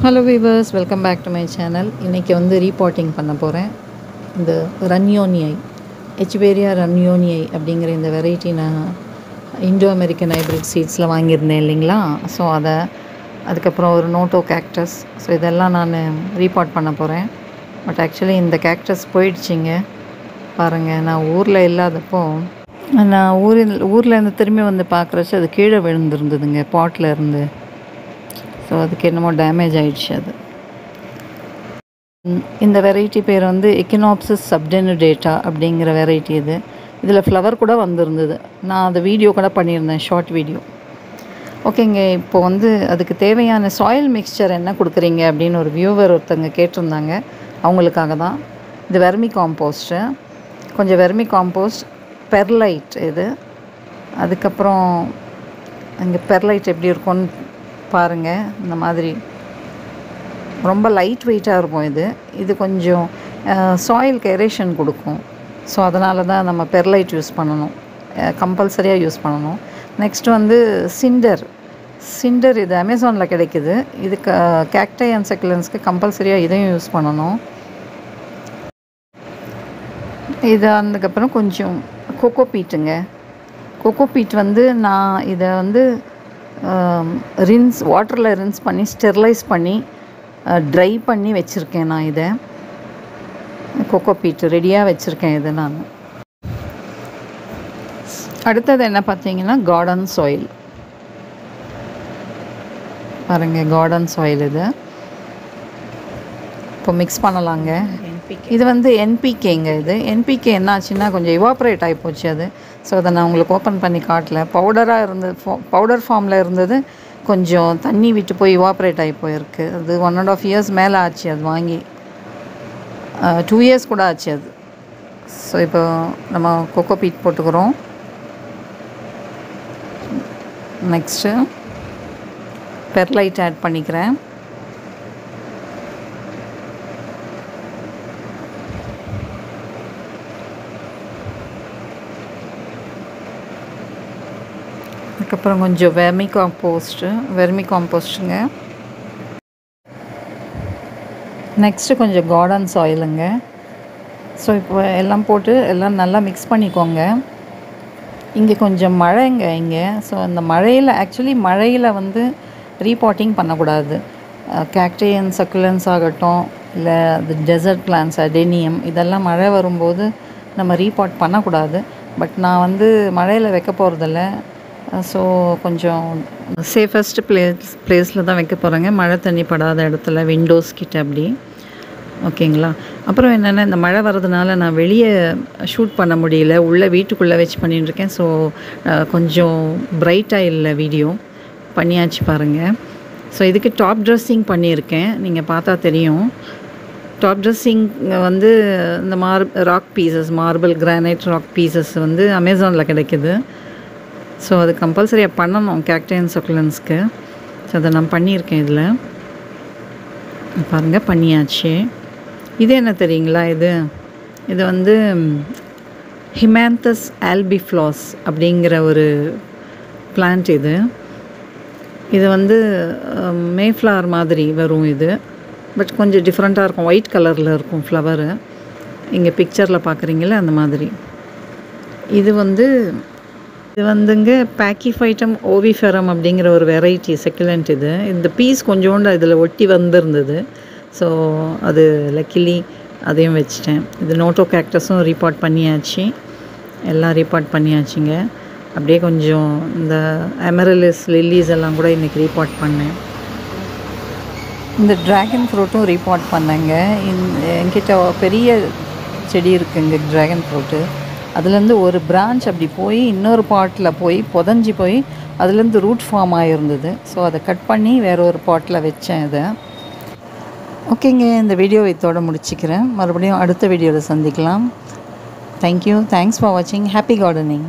Hello viewers, welcome back to my channel. இன்றைக்கி வந்து ரீபாட்டிங் பண்ண போகிறேன். இந்த ரன்யோனியை, எச்வேரியா ரன்யோனியை அப்படிங்கிற இந்த வெரைட்டி நான் இண்டோ அமெரிக்கன் ஹைப்ரிட் சீட்ஸில் வாங்கியிருந்தேன் இல்லைங்களா. ஸோ அதுக்கப்புறம் ஒரு நோட்டோ கேக்டஸ். ஸோ இதெல்லாம் நான் ரீபாட் பண்ண போகிறேன். பட் ஆக்சுவலி இந்த கேக்டஸ் போயிடுச்சிங்க. பாருங்கள், நான் ஊரில் இல்லாதப்போ நான் ஊரில் இருந்து திரும்பி வந்து பார்க்குறச்சு அது கீழே விழுந்துருந்ததுங்க பாட்டில் இருந்து. ஸோ அதுக்கு என்னமோ டேமேஜ் ஆகிடுச்சு. அது இந்த வெரைட்டி பேர் வந்து எக்கினாப்சிஸ் சப்டெனுடேட்டா அப்படிங்கிற வெரைட்டி. இதில் ஃப்ளவர் கூட வந்திருந்தது. நான் அந்த வீடியோ கூட பண்ணியிருந்தேன், ஷார்ட் வீடியோ. ஓகேங்க, இப்போ வந்து அதுக்கு தேவையான சாயில் மிக்சர் என்ன கொடுக்குறீங்க அப்படின்னு ஒரு வியூவர் ஒருத்தங்க கேட்டிருந்தாங்க. அவங்களுக்காக தான் இது வெர்மி காம்போஸ்ட்டு, கொஞ்சம் வெர்மி காம்போஸ்ட், பெர்லைட் இது. அதுக்கப்புறம் இங்கே பெர்லைட் எப்படி இருக்கும்னு பாருங்கள். இந்த மாதிரி ரொம்ப லைட் வெயிட்டாக இருக்கும். இது கொஞ்சம் சாயிலுக்கு எரேஷன் கொடுக்கும். ஸோ அதனால தான் நம்ம பெர்லைட் யூஸ் பண்ணணும், கம்பல்சரியாக யூஸ் பண்ணணும். நெக்ஸ்ட் வந்து சிண்டர் இது அமேசானில் கிடைக்குது. இது கேக்டை அண்ட் சக்குலன்ஸ்க்கு கம்பல்சரியாக இதையும் யூஸ் பண்ணணும். இது அதுக்கப்புறம் கொஞ்சம் கொக்கோபீட்டுங்க. கொக்கோபீட் வந்து நான் இதை வந்து வாட்டரில் ரின்ஸ் பண்ணி ஸ்டெர்லைஸ் பண்ணி ட்ரை பண்ணி வச்சுருக்கேன். நான் இதை கொக்கோபீட் ரெடியாக வச்சுருக்கேன். இது நான் அடுத்தது என்ன பார்த்தீங்கன்னா கார்டன் சாயில். பாருங்கள், கார்டன் சாயில் இது இப்போ மிக்ஸ் பண்ணலாங்க. இது வந்து என்பிகேங்க. இது என்பிகே என்ன ஆச்சுன்னா கொஞ்சம் இவாப்ரேட் ஆகி போச்சு அது. ஸோ அதை நான் உங்களுக்கு ஓப்பன் பண்ணி காட்டல. பவுடர் ஃபார்மில் இருந்தது, கொஞ்சம் தண்ணி விட்டு போய் இவாப்ரேட் ஆகி போயிருக்கு. அது 1.5 years மேலே ஆச்சு அது வாங்கி. 2 years கூட ஆச்சு அது. ஸோ இப்போ நம்ம கொக்கோபீட் போட்டுக்கிறோம். நெக்ஸ்ட்டு பெர்லைட் ஆட் பண்ணிக்கிறேன். அதுக்கப்புறம் கொஞ்சம் வெர்மி காம்போஸ்ட்டுங்க. நெக்ஸ்ட்டு கொஞ்சம் கார்டன் சாயிலுங்க. ஸோ இப்போ எல்லாம் போட்டு எல்லாம் நல்லா மிக்ஸ் பண்ணிக்கோங்க. இங்கே கொஞ்சம் மழைங்க இங்கே. ஸோ அந்த மழையில் வந்து ரீபாட்டிங் பண்ணக்கூடாது. கேக்டை அண்ட் சக்குலன்ஸ் ஆகட்டும், இல்லை அது டெசர்ட் பிளான்ஸ், அடெனியம், இதெல்லாம் மழை வரும்போது நம்ம ரீபாட் பண்ணக்கூடாது. பட் நான் வந்து மழையில் வைக்க போகிறதில்ல. ஸோ கொஞ்சம் சேஃபஸ்ட் பிளேஸில் தான் வைக்க போகிறேங்க, மழை தண்ணி படாத இடத்துல, விண்டோஸ் கிட்ட அப்படி. ஓகேங்களா. அப்புறம் என்னென்னா, இந்த மழை வர்றதுனால நான் வெளியே ஷூட் பண்ண முடியல, உள்ளே வீட்டுக்குள்ளே வச்சு பண்ணிட்டுருக்கேன். ஸோ கொஞ்சம் பிரைட்டாக இல்லை வீடியோ பண்ணியாச்சு பாருங்கள். ஸோ இதுக்கு டாப் ட்ரெஸ்ஸிங் பண்ணியிருக்கேன், நீங்கள் பார்த்தா தெரியும். டாப் ட்ரெஸ்ஸிங் வந்து இந்த மார்பிள் கிரானைட் ராக் பீசஸ் வந்து அமேசானில் கிடைக்குது. ஸோ அது கம்பல்சரியாக பண்ணணும் கேக்டை அண்ட் சக்குலன்ஸ்க்கு. ஸோ அதை நான் பண்ணியிருக்கேன். இதில் பாருங்கள், பண்ணியாச்சு. இது என்ன தெரியுங்களா, இது வந்து ஹிமாந்தஸ் ஆல்பிஃப்ளாஸ் அப்படிங்கிற ஒரு பிளான்ட். இது வந்து மேஃப்ளவர் மாதிரி வரும். பட் கொஞ்சம் டிஃப்ரெண்ட்டாக இருக்கும், ஒயிட் கலரில் இருக்கும் ஃப்ளவரு. இங்கே பிக்சரில் பார்க்குறீங்களா அந்த மாதிரி. இது வந்துங்க பேக்கிஃபைட்டம் ஓவிஃபெரம் அப்படிங்கிற ஒரு வெரைட்டி செக்குலண்ட். இந்த பீஸ் கொஞ்சோண்டு இதில் ஒட்டி வந்திருந்தது. ஸோ அது லக்கிலி அதையும் வச்சிட்டேன். இது நோட்டோ கேக்டஸும் ரீபாட் பண்ணியாச்சு, எல்லாம் ரீபாட் பண்ணியாச்சுங்க. அப்படியே கொஞ்சம் இந்த அமரலிஸ் லில்லிஸ் எல்லாம் கூட இன்றைக்கி ரீபாட் பண்ணேன். இந்த ட்ராகன் ஃப்ரூட்டும் ரீபாட் பண்ணேங்க. என்கிட்ட பெரிய செடி இருக்குங்க ட்ராகன் ஃப்ரூட்டு. அதுலேருந்து ஒரு பிரான்ச் அப்படி போய் இன்னொரு பாட்டில் போய் புதஞ்சி போய் அதுலேருந்து ரூட் ஃபார்ம் ஆகிருந்தது. ஸோ அதை கட் பண்ணி வேறு ஒரு பாட்டில் வச்சேன் இதை. ஓகேங்க, இந்த வீடியோவை இதோட முடிச்சுக்கிறேன். மறுபடியும் அடுத்த வீடியோவில் சந்திக்கலாம். தேங்க்யூ, தேங்க்ஸ் ஃபார் வாட்சிங். Happy gardening.